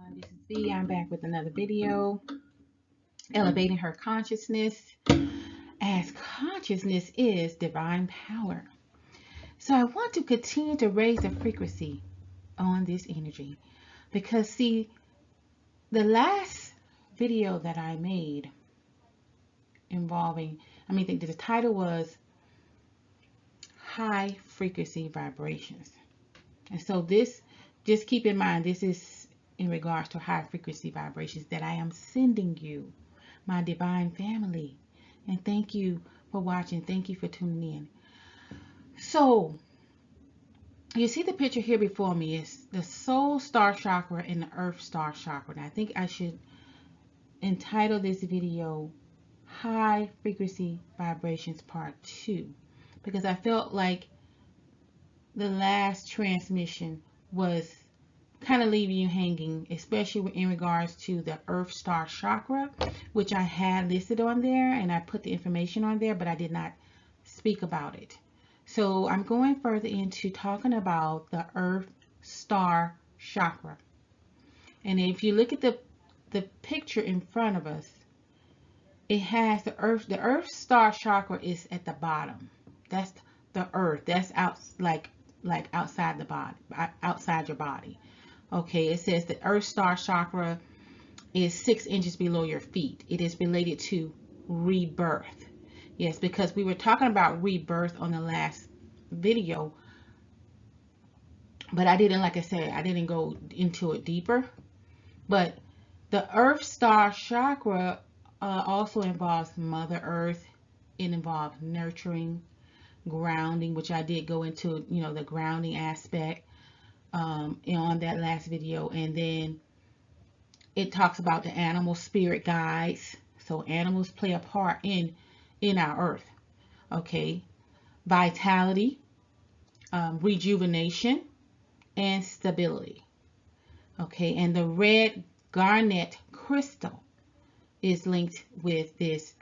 This is V. I'm back with another video, elevating her consciousness, as consciousness is divine power. So I want to continue to raise the frequency on this energy because, see, the last video that I made involving, the title was High Frequency Vibrations. And so this, just keep in mind, this is in regards to high frequency vibrations that I am sending you, my divine family. And thank you for watching. Thank you for tuning in. So you see the picture here before me is the soul star chakra and the earth star chakra. And I think I should entitle this video High Frequency Vibrations Part 2, because I felt like the last transmission was kind of leaving you hanging, especially in regards to the earth star chakra, which I had listed on there and I put the information on there, but I did not speak about it. So I'm going further into talking about the earth star chakra. And if you look at the picture in front of us, it has the earth star chakra is at the bottom. That's the earth. That's out, like outside the body, outside your body. Okay, it says the earth star chakra is 6 inches below your feet. It is related to rebirth. Yes, because we were talking about rebirth on the last video, but I didn't, like I said, I didn't go into it deeper. But the earth star chakra also involves Mother Earth. It involves nurturing, grounding, which I did go into, the grounding aspect on that last video. And then it talks about the animal spirit guides. So animals play a part in our earth. Okay, vitality, rejuvenation, and stability. Okay, and the red garnet crystal is linked with this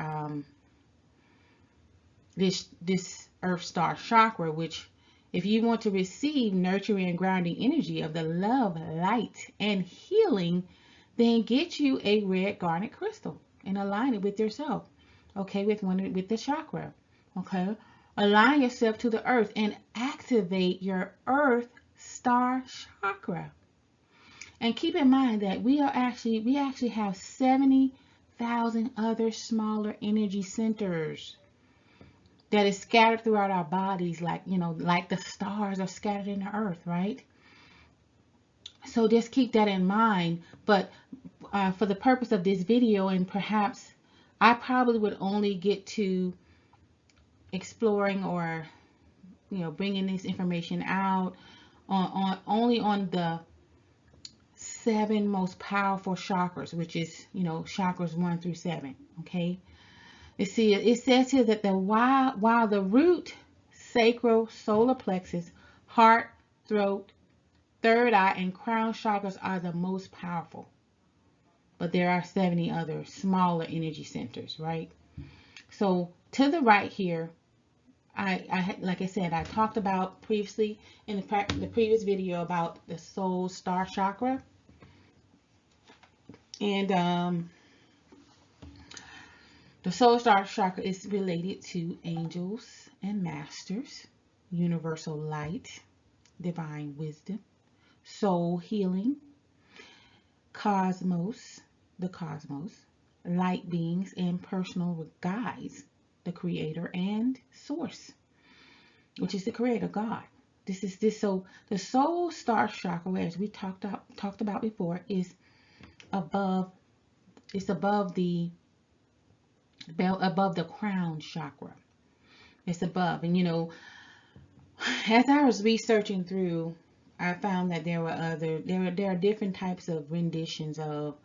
this earth star chakra, which, if you want to receive nurturing and grounding energy of the love, light, and healing, then get you a red garnet crystal and align it with yourself. Okay, with the chakra. Okay, align yourself to the earth and activate your earth star chakra. And keep in mind that we actually have 70,000 other smaller energy centers that is scattered throughout our bodies, like the stars are scattered in the earth, right? So just keep that in mind. But for the purpose of this video, and perhaps I probably would only get to exploring or bringing this information out only on the 7 most powerful chakras, which is chakras 1 through 7. Okay. You see, it says here that while the root, sacral, solar plexus, heart, throat, third eye, and crown chakras are the most powerful, but there are 70 other smaller energy centers, right? So to the right here, I like I said, I talked about previously in the previous video about the soul star chakra, and the soul star chakra is related to angels and masters, universal light, divine wisdom, soul healing, cosmos, the cosmos, light beings, and personal guides, the creator and source, which is the creator, God. So the soul star chakra, as we talked about before, is above the crown chakra. It's above. And as I was researching through, I found that there are different types of renditions of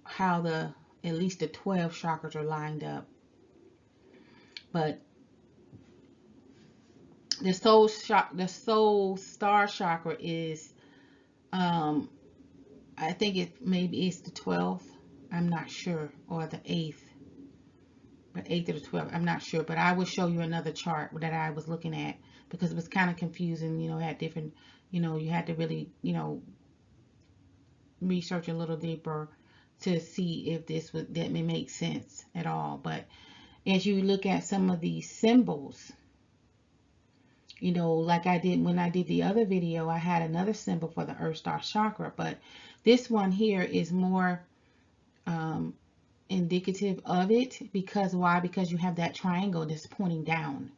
how at least the 12 chakras are lined up. But the soul star chakra is I think it's the 12th, I'm not sure, or the 8th. But 8th or the 12th, I'm not sure, but I will show you another chart that I was looking at because it was kind of confusing. It had different, you had to really, research a little deeper to see if that may make sense at all. But as you look at some of these symbols, you know, like I did when I did the other video, I had another symbol for the Earth Star Chakra, but this one here is more indicative of it. Because why? Because you have that triangle that's pointing down.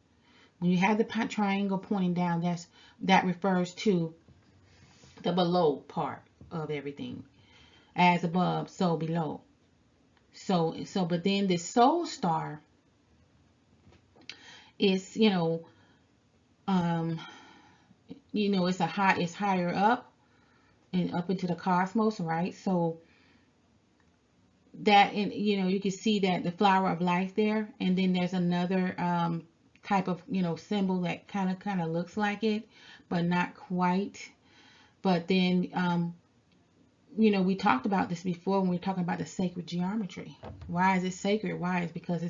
When you have the triangle pointing down, that refers to the below part of everything. As above, so below. But then this soul star is, it's higher up and up into the cosmos, right? So that, and you can see that the flower of life there, and then there's another type of symbol that kind of looks like it, but not quite. But then we talked about this before when we were talking about the sacred geometry. Why is it sacred? Why? It's because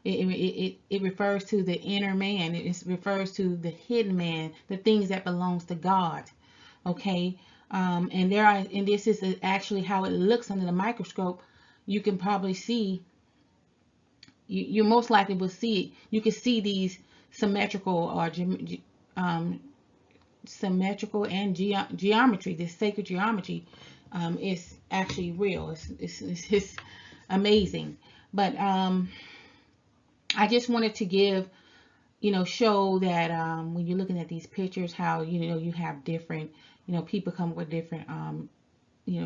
it refers to the inner man. It refers to the hidden man, the things that belongs to God. Okay, and this is actually how it looks under the microscope. You can probably see. You most likely will see it. You can see these symmetrical or symmetrical and geometry. This sacred geometry is actually real. It's amazing. But I just wanted to give, show that when you're looking at these pictures, how you have different, people come with different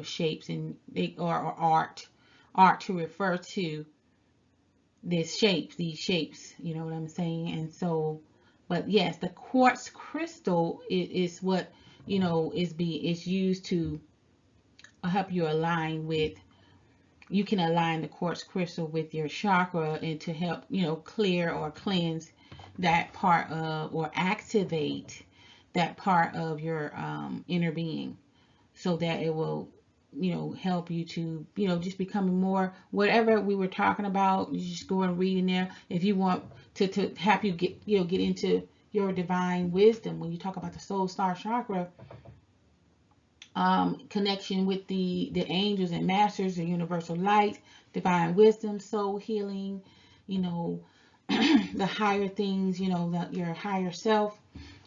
shapes, and or art to refer to these shapes, you know what I'm saying? And so, but yes, the quartz crystal is what is used to help you align with. You can align the quartz crystal with your chakra, and to help clear or cleanse that part of, or activate that part of your inner being, so that it will help you to just becoming more, whatever we were talking about. You just go and read in there if you want to help you get get into your divine wisdom. When you talk about the soul star chakra, connection with the angels and masters, the universal light, divine wisdom, soul healing, the higher things, your higher self,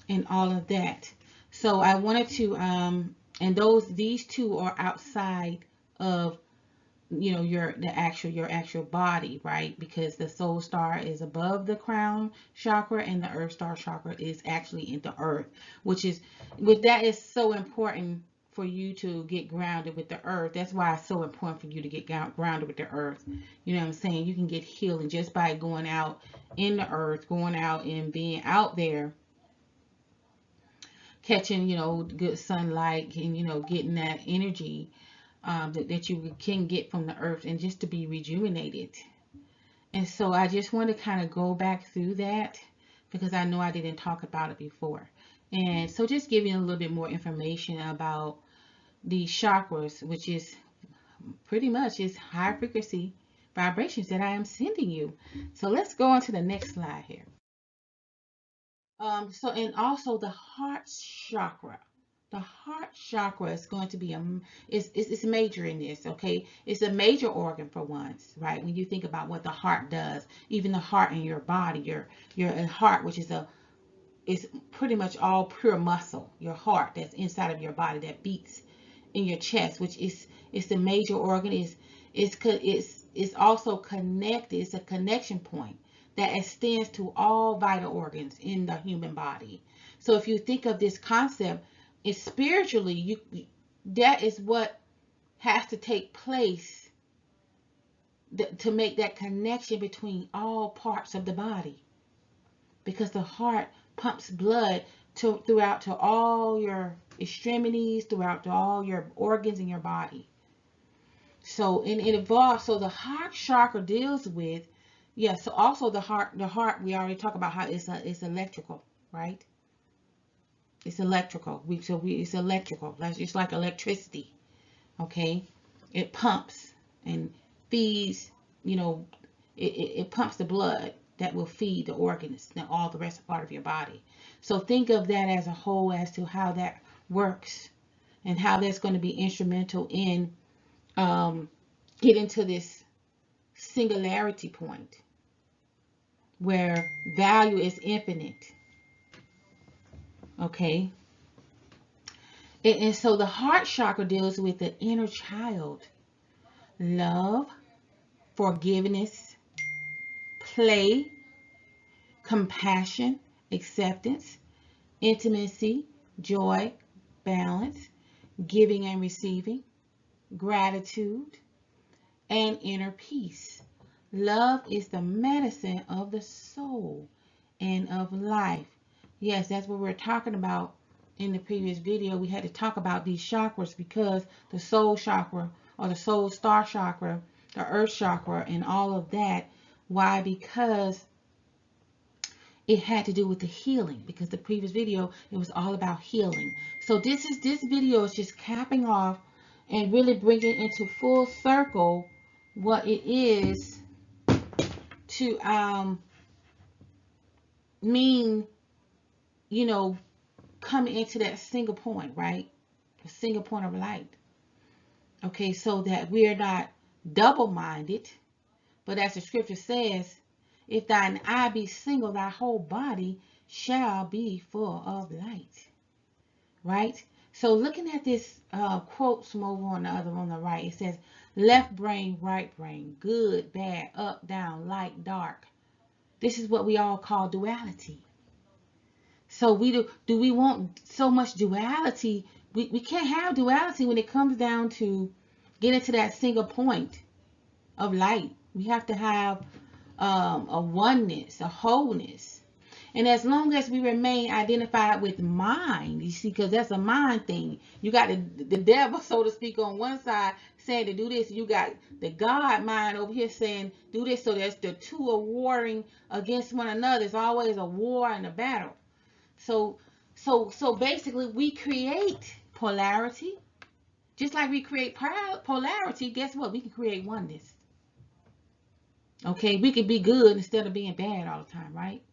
and all of that. So I wanted to and these two are outside of your actual body, right? Because the soul star is above the crown chakra, and the earth star chakra is actually in the earth, that is so important for you to get grounded with the earth. That's why it's so important for you to get grounded with the earth. You know what I'm saying? You can get healing just by going out in the earth, going out and being out there, catching good sunlight, and getting that energy that you can get from the earth, and just to be rejuvenated. And so I just want to kind of go back through that, because I know I didn't talk about it before. And so just giving a little bit more information about the chakras, which is pretty much is high frequency vibrations that I am sending you. So let's go on to the next slide here. And also the heart chakra. The heart chakra is going to be it's major in this, okay? It's a major organ for once, right? When you think about what the heart does, even the heart in your body, your heart, which is pretty much all pure muscle. Your heart that's inside of your body that beats in your chest, which is the major organ. It's also connected. It's a connection point that extends to all vital organs in the human body. So if you think of this concept, it's spiritually, that is what has to take place to make that connection between all parts of the body, because the heart pumps blood throughout to all your extremities, throughout to all your organs in your body. So and it involves, so the heart chakra deals with, so also the heart we already talked about how it's electrical, right? It's electrical. It's electrical. That's just like electricity. Okay, it pumps and feeds. It pumps the blood that will feed the organs and all the rest of part of your body. So think of that as a whole, as to how that works. and how that's going to be instrumental in getting to this singularity point where value is infinite. Okay. And so the heart chakra deals with the inner child, love, forgiveness, play, compassion, acceptance, intimacy, joy, balance, giving and receiving, gratitude, and inner peace. Love is the medicine of the soul and of life. Yes, that's what we're talking about in the previous video. We had to talk about these chakras because the soul chakra or the soul star chakra, the earth chakra, and all of that. Why? Because it had to do with the healing, because the previous video, it was all about healing. So this video is just capping off and really bringing into full circle what it is to mean, you know, coming into that single point, right? A single point of light. Okay, so that we're not double-minded, but as the scripture says, if thine eye be single, thy whole body shall be full of light. Right? So looking at this quote from over on the other on the right, it says, left brain, right brain, good, bad, up, down, light, dark. This is what we all call duality. So do we want so much duality? We can't have duality when it comes down to getting to that single point of light. We have to have a oneness, a wholeness. And as long as we remain identified with mind, you see, because that's a mind thing. You got the devil, so to speak, on one side saying to do this. You got the God mind over here saying do this. So there's the two are warring against one another. It's always a war and a battle. So basically, we create polarity. Just like we create polarity, guess what? We can create oneness. Okay, we can be good instead of being bad all the time, right?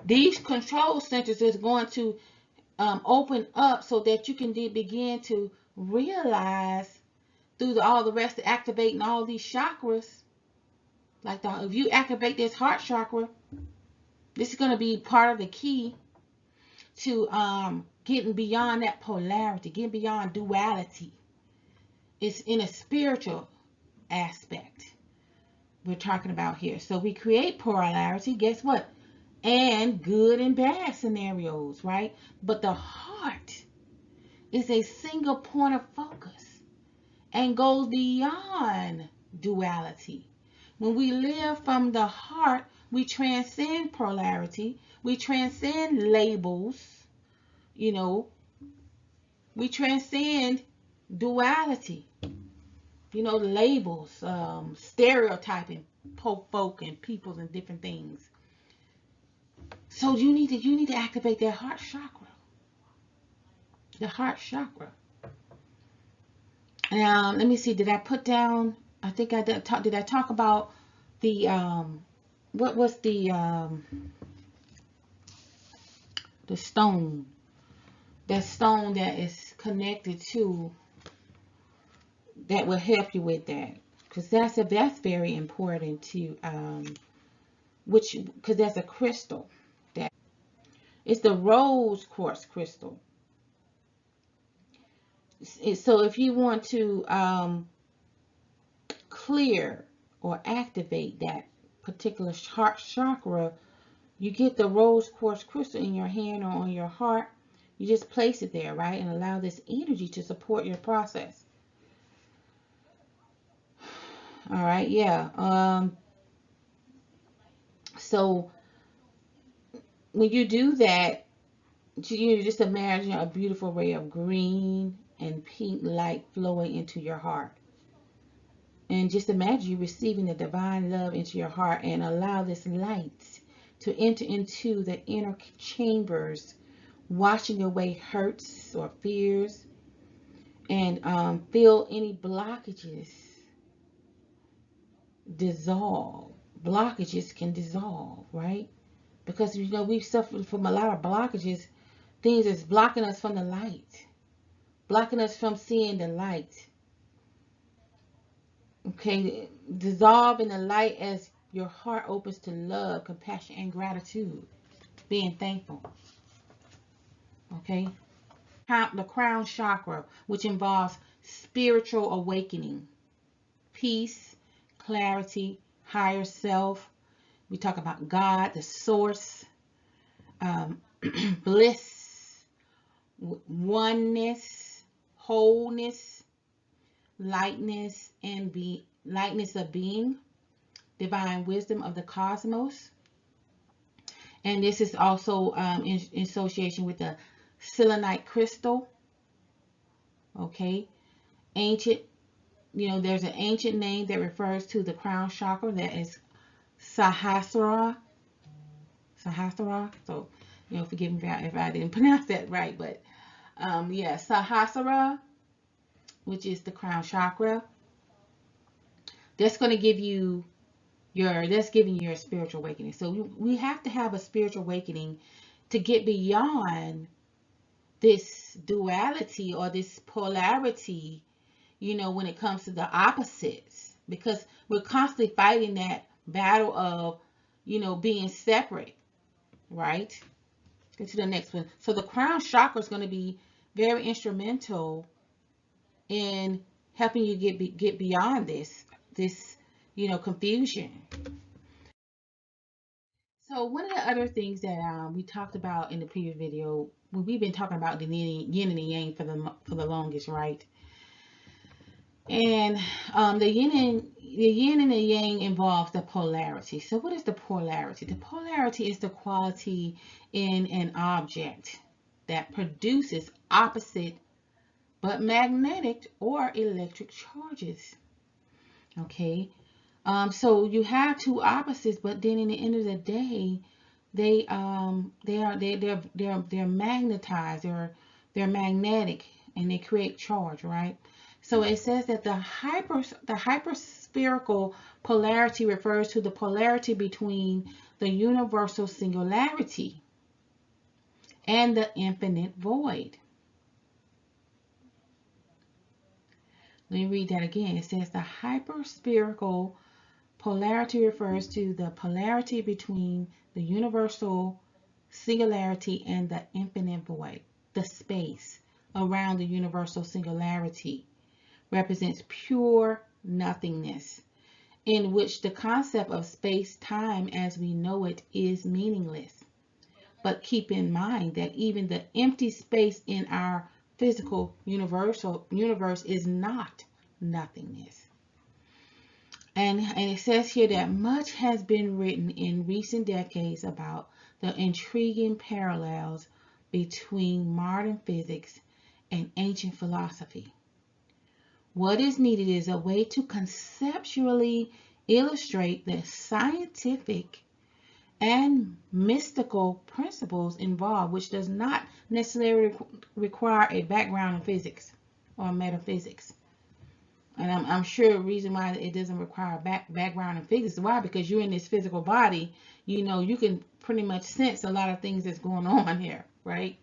These control centers is going to open up so that you can begin to realize through all the rest of activating all these chakras. Like if you activate this heart chakra, this is going to be part of the key to getting beyond that polarity, getting beyond duality. It's in a spiritual aspect we're talking about here. So we create polarity. Guess what? And good and bad scenarios, right? But the heart is a single point of focus and goes beyond duality. When we live from the heart, we transcend polarity, we transcend labels, you know, we transcend duality, you know, labels, stereotyping folk and peoples and different things. So you need to activate that heart chakra. The heart chakra. Let me see. Did I put down? I think I did. Did I talk about the what was the stone? That stone that is connected to that will help you with that, because that's very important to because that's a crystal. That it's the rose quartz crystal. So if you want to clear or activate that particular heart chakra, you get the rose quartz crystal in your hand or on your heart. You just place it there, right? And allow this energy to support your process. All right, yeah. So when you do that, you just imagine a beautiful ray of green and pink light flowing into your heart. And just imagine you receiving the divine love into your heart, and allow this light to enter into the inner chambers, washing away hurts or fears, and feel any blockages dissolve. Blockages can dissolve, right? Because, you know, we've suffered from a lot of blockages things that's blocking us from the light, blocking us from seeing the light. Okay, dissolve in the light as your heart opens to love, compassion, and gratitude, being thankful. Okay, the crown chakra, which involves spiritual awakening, peace, clarity, higher self. We talk about God, the source, bliss, oneness, wholeness, lightness lightness of being, divine wisdom of the cosmos. And this is also in association with the selenite crystal. Okay, ancient, there's an ancient name that refers to the crown chakra, that is Sahasrara. So, forgive me if I didn't pronounce that right, but yeah, Sahasrara, which is the crown chakra. That's going to give you that's giving you a spiritual awakening. So we have to have a spiritual awakening to get beyond this duality or this polarity, when it comes to the opposites, because we're constantly fighting that battle of, being separate, right? Let's get to the next one. So the crown chakra is going to be very instrumental in helping you get beyond this confusion. So one of the other things that we talked about in the previous video, we've been talking about the yin and the yang for the longest, right? And the yin and the yang involves the polarity. So what is the polarity? The polarity is the quality in an object that produces opposite but magnetic or electric charges. Okay, so you have two opposites, but then in the end of the day, they're magnetized, they're magnetic, and they create charge, right? So it says that the hyperspherical polarity refers to the polarity between the universal singularity and the infinite void. Let me read that again. It says the hyperspherical polarity refers to the polarity between the universal singularity and the infinite void. The space around the universal singularity represents pure nothingness, in which the concept of space-time as we know it is meaningless. But keep in mind that even the empty space in our physical universe is not nothingness. And it says here that much has been written in recent decades about the intriguing parallels between modern physics and ancient philosophy. What is needed is a way to conceptually illustrate the scientific and mystical principles involved, which does not necessarily require a background in physics or metaphysics. And I'm sure the reason why it doesn't require a background in physics, why? Because you're in this physical body, you can pretty much sense a lot of things that's going on here, right?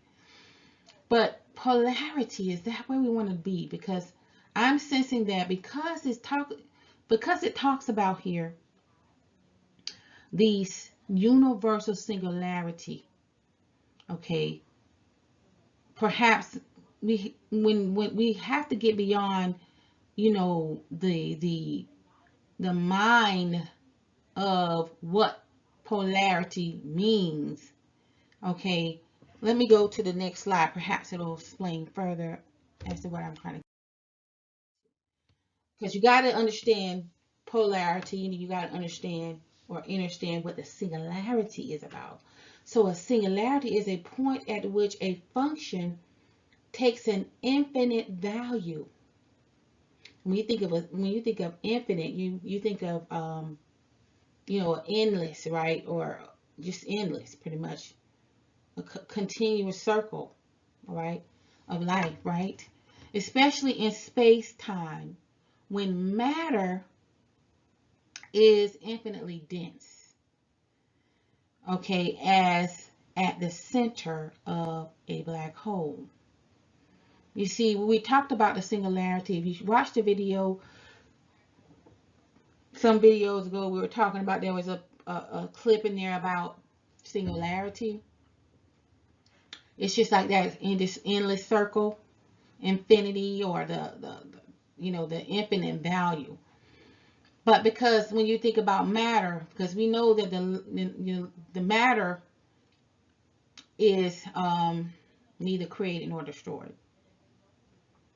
But polarity, is that where we want to be? Because I'm sensing that because it talks about here these universal singularity, okay, perhaps when we have to get beyond the mind of what polarity means. Okay, let me go to the next slide. Perhaps it'll explain further as to what I'm trying to. Because you got to understand polarity, and you got to understand what the singularity is about. So a singularity is a point at which a function takes an infinite value. When you think of infinite, you think of endless, right? Or just endless, pretty much a continuous circle, right, of life, right? Especially in space-time, when matter is infinitely dense. Okay, as at the center of a black hole. You see, we talked about the singularity. If you watched the video, some videos ago, we were talking about, there was a clip in there about singularity. It's just like that, in this endless circle, infinity, or the infinite value. But because when you think about matter, because we know that the matter is neither created nor destroyed.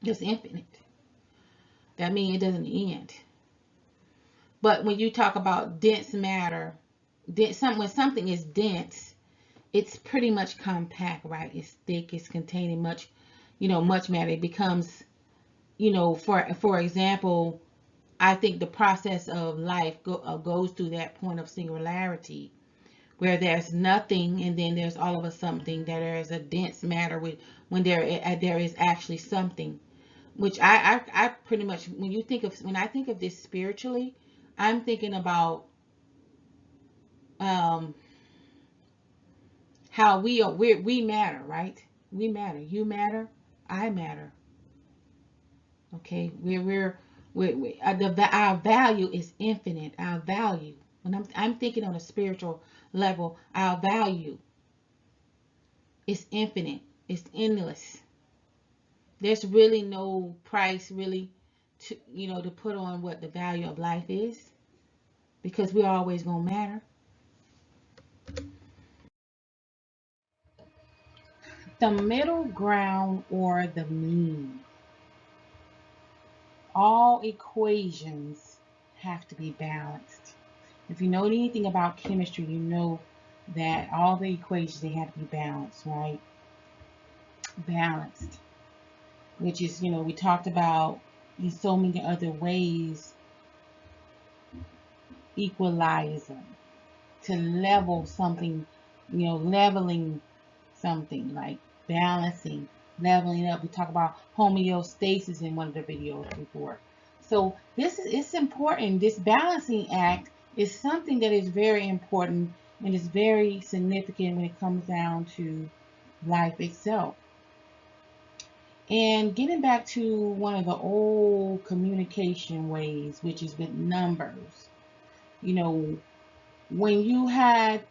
It's infinite. That means it doesn't end. But when you talk about dense matter, when something is dense, it's pretty much compact, right? It's thick. It's containing much matter. It becomes, for example, I think the process of life goes through that point of singularity, where there's nothing, and then there's all of a something. That there is a dense matter when there is actually something. Which I pretty much, when I think of this spiritually, I'm thinking about um, how we matter, right? We matter. You matter. I matter. Okay, our value is infinite. Our value. When I'm thinking on a spiritual level, our value is infinite. It's endless. There's really no price really to put on what the value of life is, because we're always gonna matter. The middle ground, or the mean. All equations have to be balanced. If you know anything about chemistry, you know that all the equations, they have to be balanced, right? Balanced, which is, we talked about in so many other ways, equalizing, to level something, leveling something, like balancing, leveling up. We talk about homeostasis in one of the videos before. So it's important. This balancing act is something that is very important and is very significant when it comes down to life itself. And getting back to one of the old communication ways, which is with numbers, you know, when you had,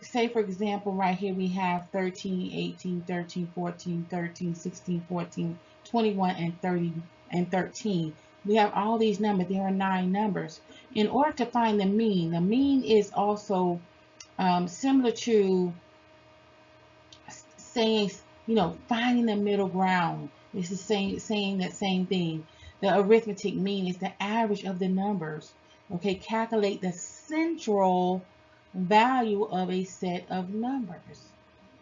say for example, right here we have 13, 18, 13, 14, 13, 16, 14, 21, and 30, and 13. We have all these numbers. There are 9 numbers. In order to find the mean is also similar to saying, finding the middle ground. This is saying that same thing. The arithmetic mean is the average of the numbers. Okay, calculate the central value of a set of numbers.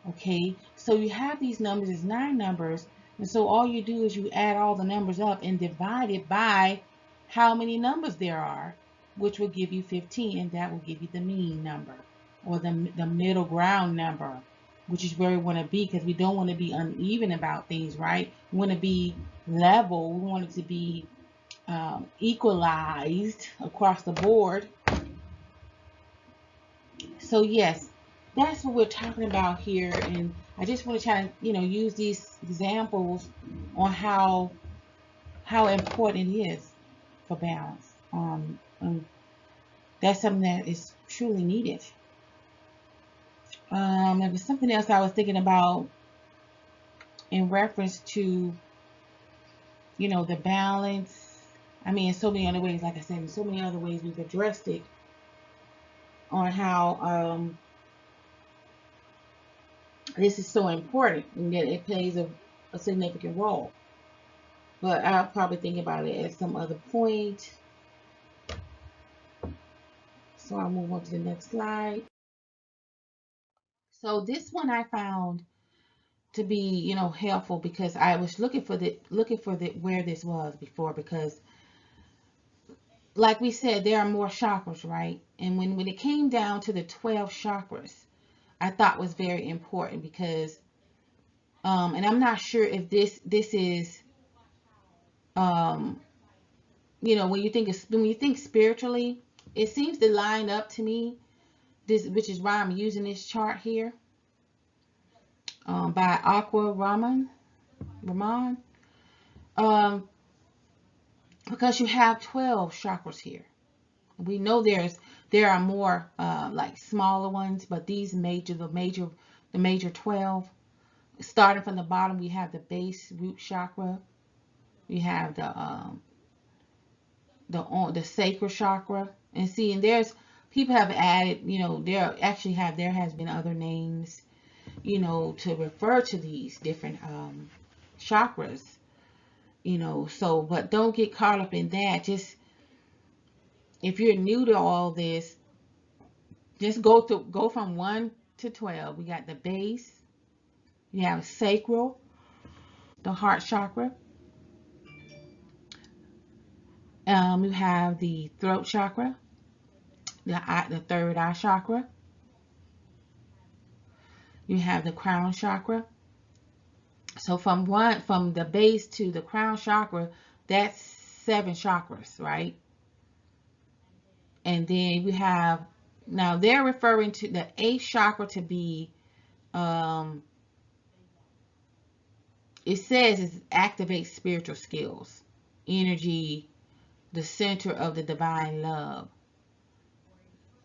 Okay, so you have these numbers as 9 numbers, and so all you do is you add all the numbers up and divide it by how many numbers there are, which will give you 15, and that will give you the mean number, or the middle ground number, which is where we want to be, because we don't want to be uneven about things, right? We want to be level. We want it to be equalized across the board. So yes, that's what we're talking about here, and I just want to try to use these examples on how important it is for balance. And that's something that is truly needed. There was something else I was thinking about in reference to the balance. I mean, in so many other ways, like I said, in so many other ways we've addressed it, on how this is so important and that it plays a significant role. But I'll probably think about it at some other point. So I'll move on to the next slide. So this one I found to be, helpful, because I was looking for where this was before, because like we said, there are more chakras, right? And when it came down to the 12 chakras, I thought was very important, because and I'm not sure if this is um when you think spiritually, it seems to line up to me, this, which is why I'm using this chart here. by Aqua Raman. Um, because you have 12 chakras here. We know there are more like smaller ones, but these the major 12. Starting from the bottom, we have the base root chakra. We have the sacral chakra, and see, and there's people have added, there has been other names, to refer to these different chakras, so, but don't get caught up in that. Just, if you're new to all this, just go from 1 to 12. We got the base, you have sacral, the heart chakra, you have the throat chakra, the third eye chakra, you have the crown chakra. So from the base to the crown chakra, that's 7 chakras, right? And then we have, now they're referring to the 8th chakra to be, it says it activates spiritual skills, energy, the center of the divine love.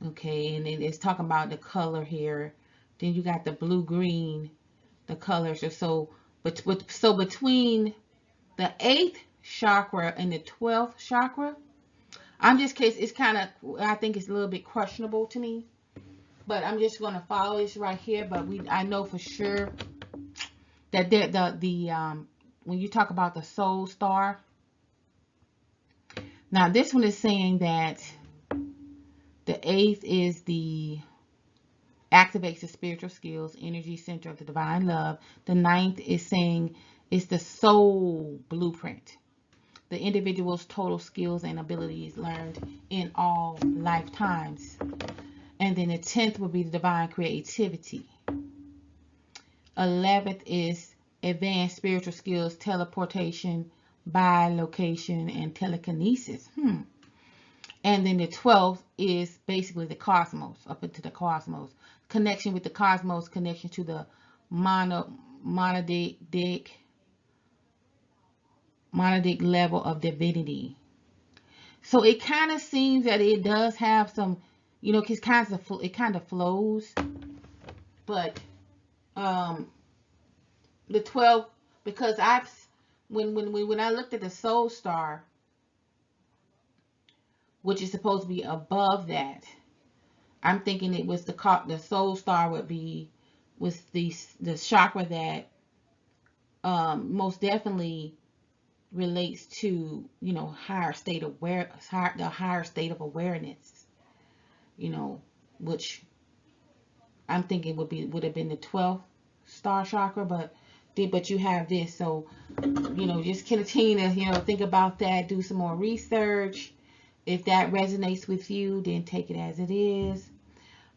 Okay, and then it's talking about the color here. Then you got the blue green, the colors. So between the 8th chakra and the 12th chakra, I'm just case it's kind of, I think it's a little bit questionable to me, but I'm just going to follow this right here. But I know for sure that when you talk about the soul star, now this one is saying that the 8th is the activates the spiritual skills, energy center of the divine love. The 9th is saying it's the soul blueprint, the individual's total skills and abilities learned in all lifetimes. And then the 10th will be the divine creativity. 11th is advanced spiritual skills, teleportation, bilocation, and telekinesis. And then the 12th is basically the cosmos, up into the cosmos. Connection with the cosmos, connection to the monadic level of divinity. So it kind of seems that it does have some, it kind of flows. But the 12, because when I looked at the soul star, which is supposed to be above that, I'm thinking it was the soul star was the chakra that most definitely relates to higher state of the higher state of awareness, which I'm thinking would have been the 12th star chakra, but you have this, so just continue to think about that, do some more research. If that resonates with you, then take it as it is.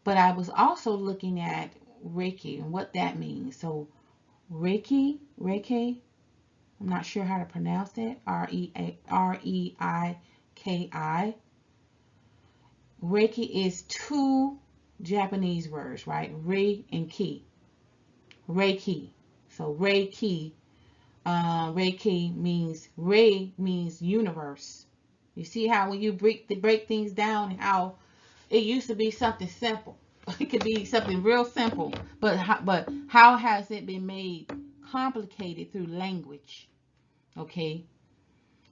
But I was also looking at Reiki and what that means. So Reiki, I'm not sure how to pronounce it. Reiki. Reiki is 2 Japanese words, right? Rei and ki. Reiki. So Reiki. Reiki means universe. You see how when you break things down, how it used to be something simple. It could be something real simple, but how has it been made complicated through language? Okay,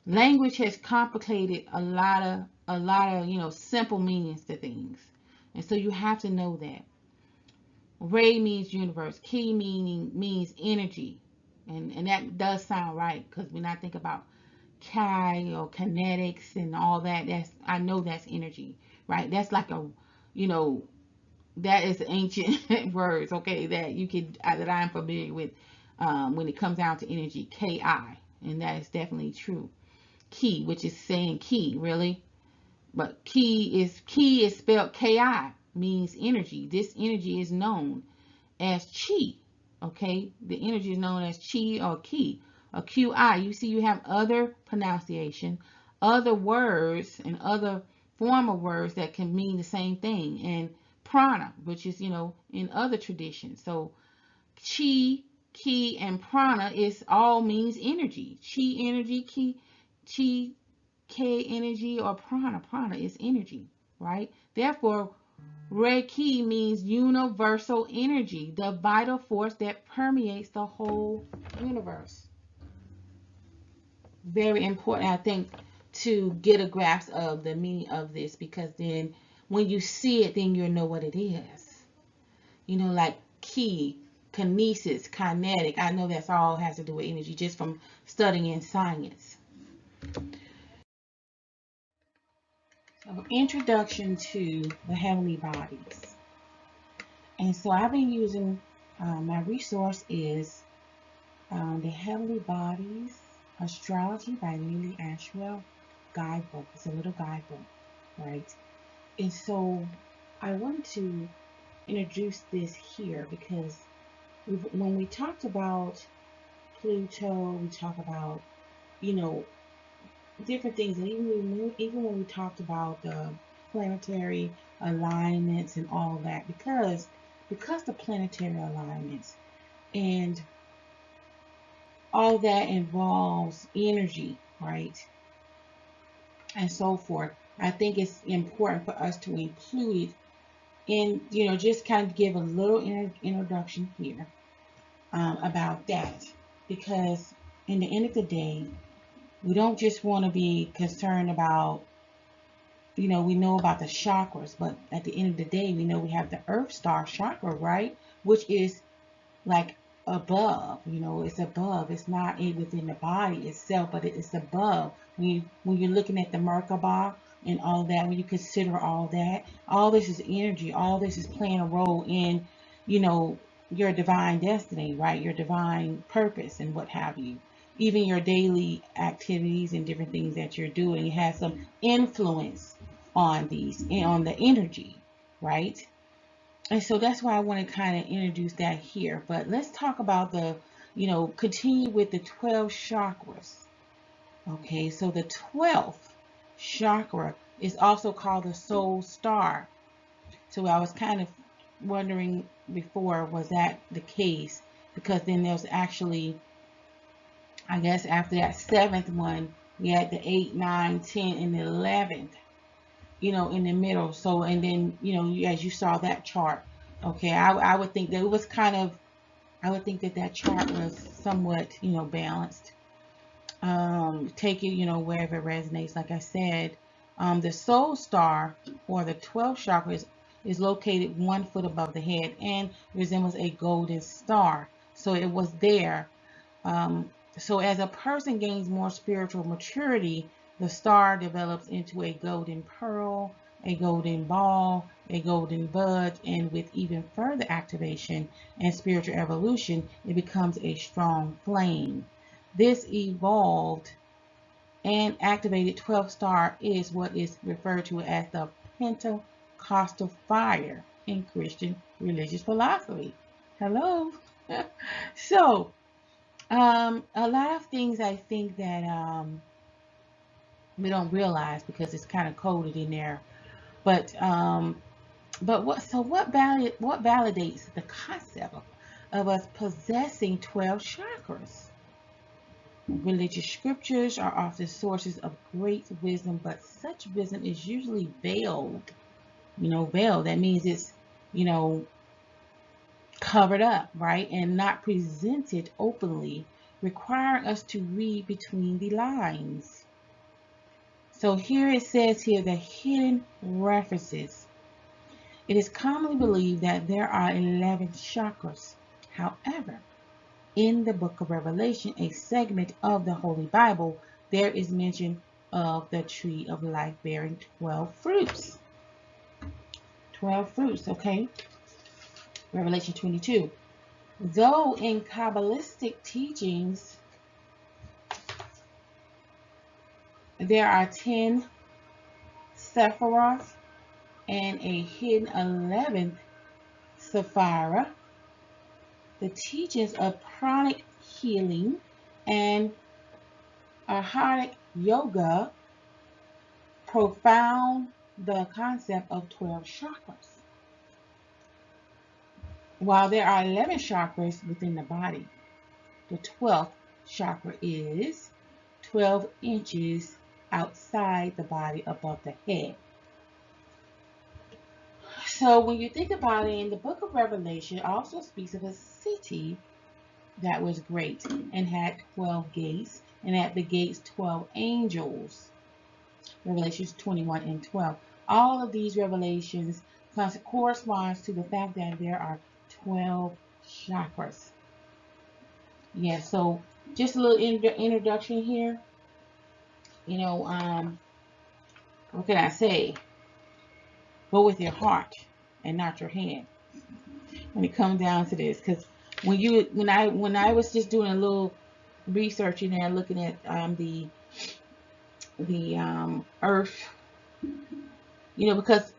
language has complicated a lot of simple meanings to things, and so you have to know that. Ray means universe. Ki means energy, and that does sound right, because when I think about Chi or kinetics and all that, I know that's energy, right? That's like that is ancient words, okay, that I'm familiar with when it comes down to energy, Ki, and that is definitely true. Ki, which is saying ki, really, but ki is spelled Ki, means energy. This energy is known as chi, okay? The energy is known as chi or ki or qi. You see, you have other pronunciation, other words, and other form of words that can mean the same thing, and prana, which is in other traditions. So chi, ki, and prana is all means energy. Chi energy, chi, K energy, or prana. Prana is energy, right? Therefore, Reiki means universal energy, the vital force that permeates the whole universe. Very important, I think, to get a grasp of the meaning of this, because then when you see it, then you'll know what it is. You know, like ki, kinesis, kinetic. I know that's all has to do with energy just from studying science. So, introduction to the heavenly bodies. And so I've been using, my resource is the Heavenly Bodies, Astrology by Neely Ashwell guidebook. It's a little guidebook, right? And so I want to introduce this here because when we talked about Pluto, we talk about, you know, different things. And even when we talked about the planetary alignments and all that, because the planetary alignments and all that involves energy, right, and so forth. I think it's important for us to include it in, you know, just kind of give a little introduction here about that, because in the end of the day, we don't just want to be concerned about, you know, we know about the chakras, but at the end of the day, we know we have the Earth Star chakra, right? Which is like above, you know, it's above. It's not within the body itself, but it's above. When you're looking at the Merkaba and all that, when you consider all that, all this is energy. All this is playing a role in, you know, your divine destiny, right? Your divine purpose and what have you. Even your daily activities and different things that you're doing has some influence on these, on the energy, right? And so that's why I want to kind of introduce that here. But let's talk about the, you know, continue with the 12 chakras. Okay, so the 12th chakra is also called the soul star. So I was kind of wondering before, was that the case? Because then there's actually, I guess after that 7th one, we had the 8, 9, 10, and the 11th, you know, in the middle. So, and then, you know, as you saw that chart, okay, I would think that it was kind of, I would think that that chart was somewhat, you know, balanced. Take it, you know, wherever it resonates. Like I said, the soul star, or the 12th chakra, is located 1 foot above the head and resembles a golden star. So it was there. So as a person gains more spiritual maturity, the star develops into a golden pearl, a golden ball, a golden bud, and with even further activation and spiritual evolution, it becomes a strong flame. This evolved and activated 12th star is what is referred to as the Pentecostal fire in Christian religious philosophy. Hello. So, a lot of things I think that we don't realize because it's kind of coded in there. But what validates the concept of us possessing 12 chakras? Religious scriptures are often sources of great wisdom, but such wisdom is usually veiled. You know, veiled. That means it's, you know, covered up, right? And not presented openly, requiring us to read between the lines. So here it says here the hidden references. It is commonly believed that there are 11 chakras. However, in the book of Revelation, a segment of the Holy Bible, there is mention of the tree of life bearing 12 fruits. 12 fruits, okay? Revelation 22. Though in Kabbalistic teachings, there are 10 Sephiroth and a hidden 11th Sapphira, the teachings of pranic healing and arhatic yoga profound the concept of 12 chakras. while there are 11 chakras within the body, the 12th chakra is 12 inches outside the body above the head. So when you think about it, in the book of Revelation, it also speaks of a city that was great and had 12 gates, and at the gates 12 angels. Revelations 21 and 12. All of these revelations corresponds to the fact that there are 12 chakras. Yeah, so just a little introduction here. You know, what can I say? Go with your heart and not your hand when it comes down to this. Because when I was just doing a little research in there, looking at the Earth, because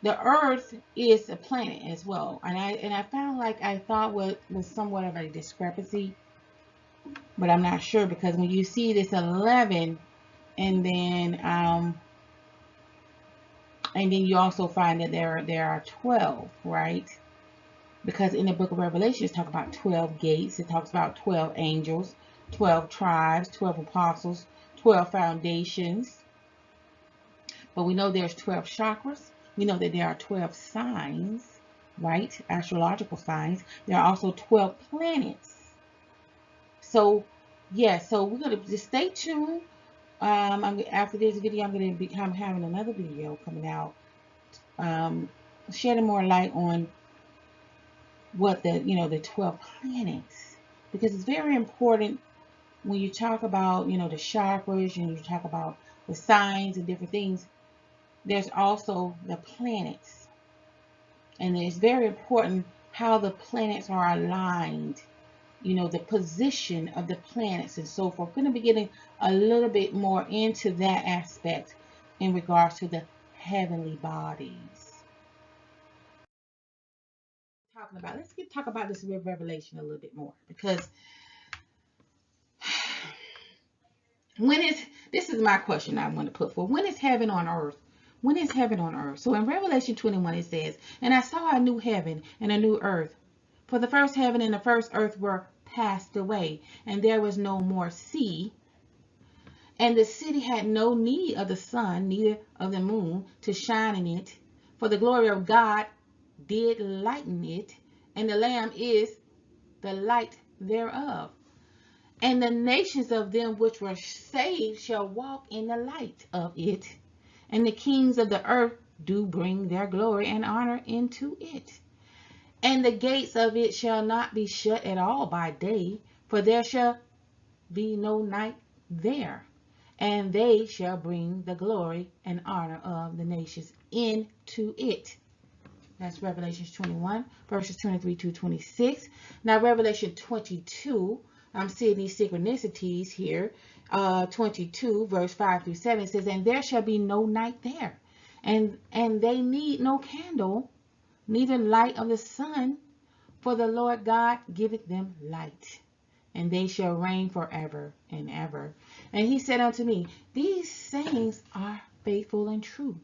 the Earth is a planet as well, and I found like I thought was somewhat of a discrepancy, but I'm not sure, because when you see this 11, and then you also find that there are 12, right? Because in the book of Revelation, it talks about 12 gates. It talks about 12 angels, 12 tribes, 12 apostles, 12 foundations. But we know there's 12 chakras. We know that there are 12 signs, right? Astrological signs. There are also 12 planets. So, yeah, so we're going to just stay tuned. After this video, I'm having another video coming out, shedding more light on what the 12 planets, because it's very important when you talk about, the chakras, and you talk about the signs and different things. There's also the planets, and it's very important how the planets are aligned, the position of the planets and so forth. We're going to be getting a little bit more into that aspect in regards to the heavenly bodies. Let's talk about this revelation a little bit more, because this is my question I want to put forth. When is heaven on earth? When is heaven on earth? So in Revelation 21, it says, "And I saw a new heaven and a new earth. For the first heaven and the first earth were passed away, and there was no more sea. And the city had no need of the sun, neither of the moon, to shine in it. For the glory of God did lighten it, and the Lamb is the light thereof. And the nations of them which were saved shall walk in the light of it. And the kings of the earth do bring their glory and honor into it. And the gates of it shall not be shut at all by day, for there shall be no night there. And they shall bring the glory and honor of the nations into it." That's Revelation 21, verses 23 to 26. Now, Revelation 22, I'm seeing these synchronicities here. 22, verse 5 through 7 says, "And there shall be no night there, and they need no candle, neither light of the sun, for the Lord God giveth them light, and they shall reign forever and ever. And he said unto me, These sayings are faithful and true.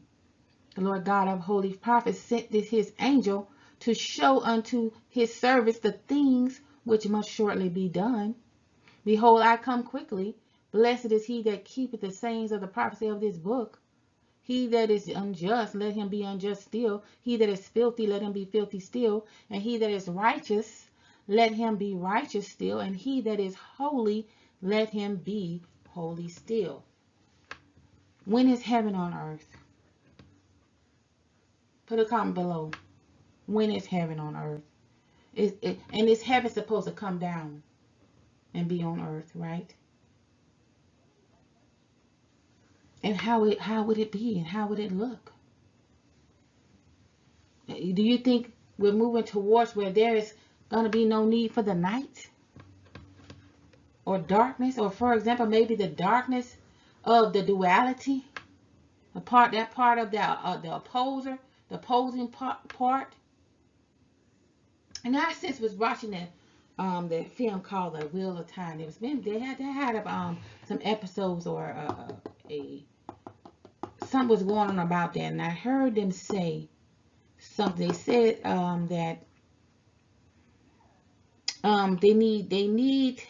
The Lord God of holy prophets sent his angel to show unto his servants the things which must shortly be done. Behold, I come quickly. Blessed is he that keepeth the sayings of the prophecy of this book. He that is unjust, let him be unjust still. He that is filthy, let him be filthy still. And he that is righteous, let him be righteous still. And he that is holy, let him be holy still." When is heaven on earth? Put a comment below. When is heaven on earth? And is heaven supposed to come down and be on earth, right? And how would it be, and how would it look? Do you think we're moving towards where there is going to be no need for the night or darkness? Or, for example, maybe the darkness of the duality, that part of the opposing part. And I since was watching the film called The Wheel of Time. They had some episodes, or something was going on about that, and I heard them say something. They said that They need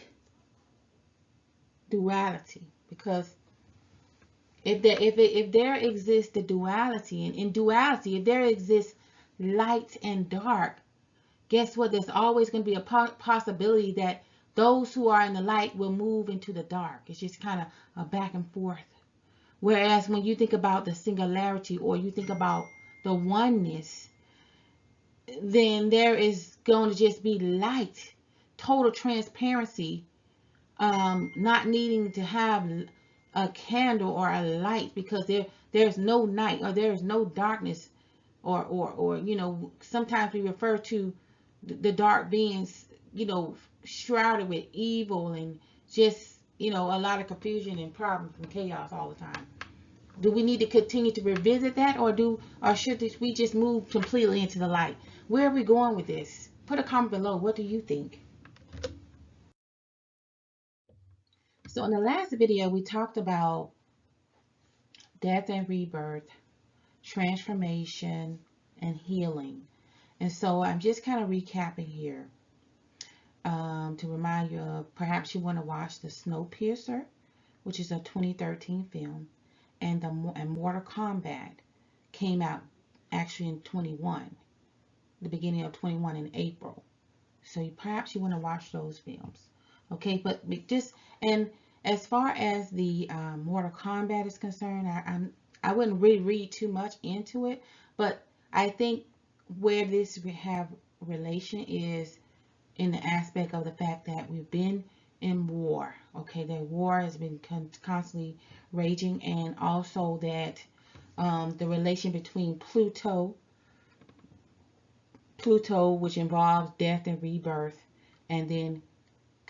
duality, because if there exists the duality, and in duality, if there exists light and dark, guess what? There's always going to be a possibility that those who are in the light will move into the dark. It's just kind of a back and forth. Whereas when you think about the singularity, or you think about the oneness, then there is going to just be light, total transparency, not needing to have a candle or a light, because there's no night, or there's no darkness, or sometimes we refer to the dark beings, shrouded with evil, and just a lot of confusion and problems and chaos all the time. Do we need to continue to revisit that, or should we just move completely into the light? Where are we going with this? Put a comment below. What do you think? So in the last video, we talked about death and rebirth, transformation, and healing. And so I'm just kind of recapping here, to remind you of, perhaps you want to watch the Snowpiercer, which is a 2013 film, and Mortal Kombat came out actually in 21, the beginning of 21 in April. So perhaps you want to watch those films. Okay, but just, and as far as the Mortal Kombat is concerned, I wouldn't really read too much into it, but I think where this have relation is in the aspect of the fact that we've been in war. Okay, that war has been constantly raging, and also that the relation between Pluto, which involves death and rebirth, and then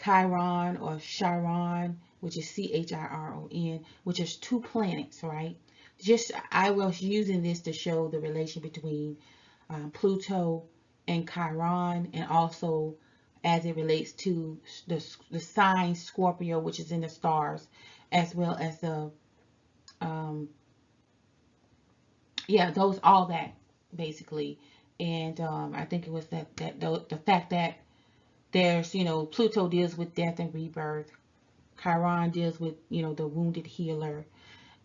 Chiron or Chiron, which is Chiron, which is two planets, right? I was using this to show the relation between Pluto and Chiron, and also as it relates to the sign Scorpio, which is in the stars, as well as the all that basically. And I think it was the fact that there's, Pluto deals with death and rebirth, Chiron deals with, the wounded healer,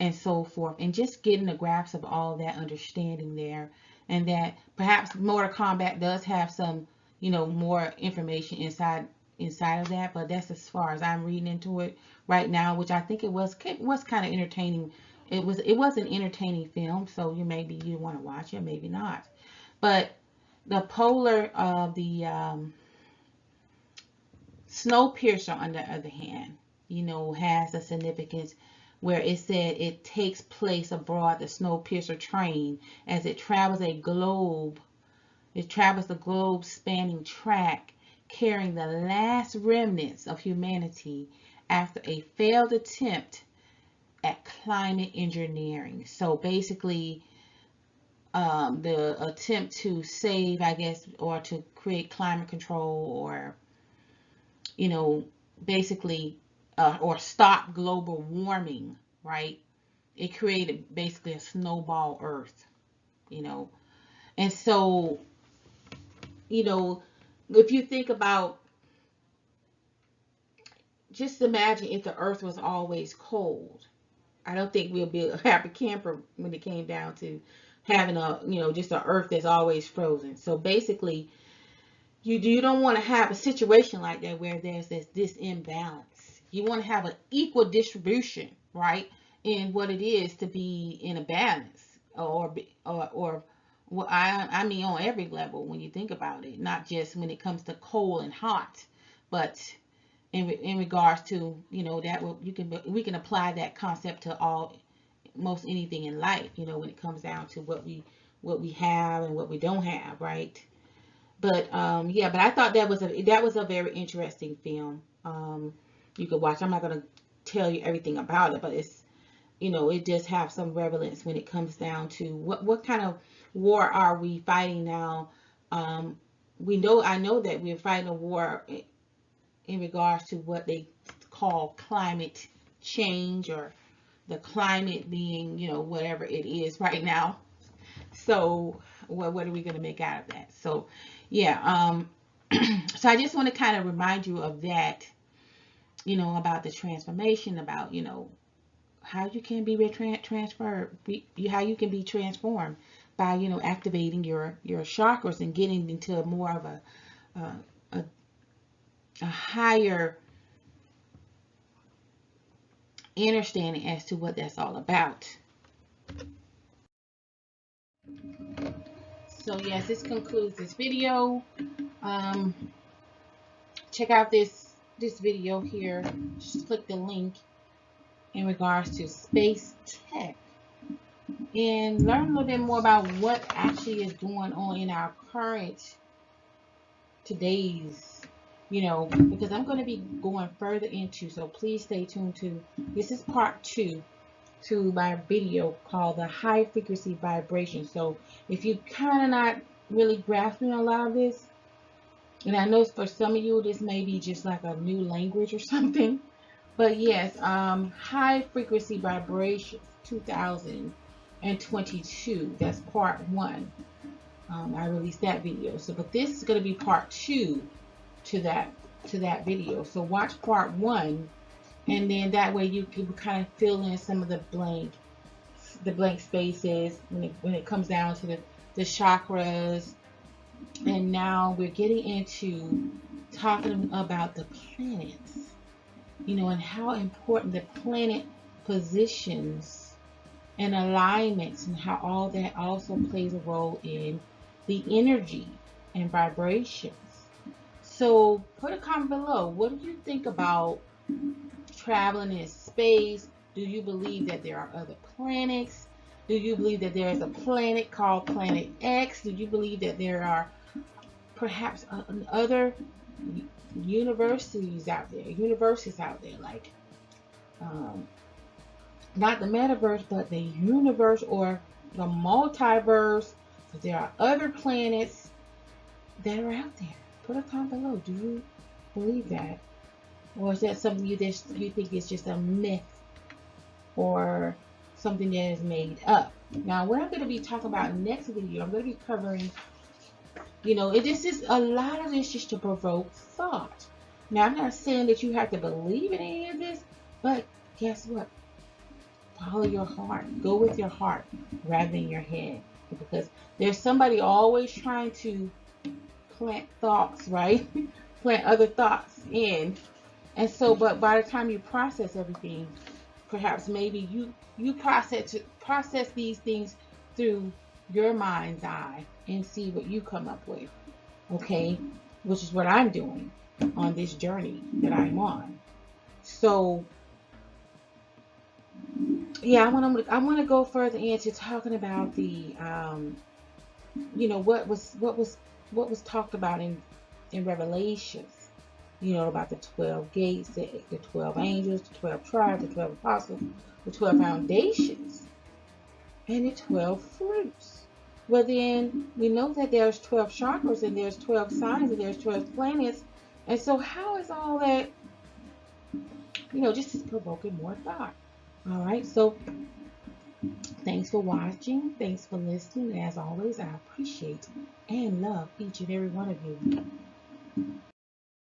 and so forth, and just getting a grasp of all that understanding there. And that perhaps Mortal Kombat does have some, more information inside of that, but that's as far as I'm reading into it right now, which I think it was kind of entertaining. It was an entertaining film, so maybe you want to watch it, maybe not. But the polar of the Snowpiercer, on the other hand, has a significance where it said it takes place abroad, the Snowpiercer train, as it travels the globe spanning track, carrying the last remnants of humanity after a failed attempt at climate engineering. So basically, the attempt to save, I guess, or to create climate control, or basically, or stop global warming, right? It created basically a snowball Earth, and so, if you think about, just imagine if the Earth was always cold. I don't think we'll be a happy camper when it came down to having just an Earth that's always frozen. So basically, you don't want to have a situation like that where there's this imbalance. You want to have an equal distribution, right, in what it is to be in a balance, or well, I mean on every level when you think about it, not just when it comes to cold and hot, but in regards to that we can apply that concept to most anything in life, when it comes down to what we have and what we don't have, right? But yeah, but I thought that was a very interesting film. You could watch. I'm not gonna tell you everything about it, but it's it does have some relevance when it comes down to what kind of war are we fighting now. I know that we're fighting a war in regards to what they call climate change, or the climate being whatever it is right now. So what are we going to make out of that? So yeah, So I just want to kind of remind you of that, about the transformation, about, how you can be transferred, how you can be transformed by, activating your chakras and getting into more of a higher understanding as to what that's all about. So yes, this concludes this video. Check out this video here. Just click the link in regards to space tech and learn a little bit more about what actually is going on in our current today's, because I'm going to be going further into, so please stay tuned to, this is part 2 to my video called the high frequency vibration. So if you kind of not really grasping a lot of this, and I know for some of you this may be just like a new language or something, but yes, high frequency vibrations 2022, that's part 1. I released that video. So but this is going to be part 2 to that video. So watch part 1, and then that way you can kind of fill in some of the blank spaces when it comes down to the chakras. And now we're getting into talking about the planets, and how important the planet positions and alignments, and how all that also plays a role in the energy and vibrations. So put a comment below. What do you think about traveling in space? Do you believe that there are other planets? Do you believe that there is a planet called Planet X? Do you believe that there are perhaps other universes out there, like not the metaverse, but the universe or the multiverse? So there are other planets that are out there. Put a comment below. Do you believe that? Or is that something you think is just a myth or something that is made up? Now, what I'm going to be talking about next video, I'm going to be covering, this is a lot of this just to provoke thought. Now, I'm not saying that you have to believe in any of this, but guess what? Follow your heart. Go with your heart rather than your head, because there's somebody always trying to plant thoughts, right? Plant other thoughts in. And so, but by the time you process everything, perhaps maybe you process these things through your mind's eye and see what you come up with, okay? Which is what I'm doing on this journey that I'm on. So, yeah, I want to go further into talking about the, what was talked about in Revelations. About the 12 gates, the 12 angels, the 12 tribes, the 12 apostles, the 12 foundations, and the 12 fruits. Well, then we know that there's 12 chakras, and there's 12 signs, and there's 12 planets. And so how is all that, just provoking more thought? All right, so thanks for watching. Thanks for listening. As always, I appreciate and love each and every one of you.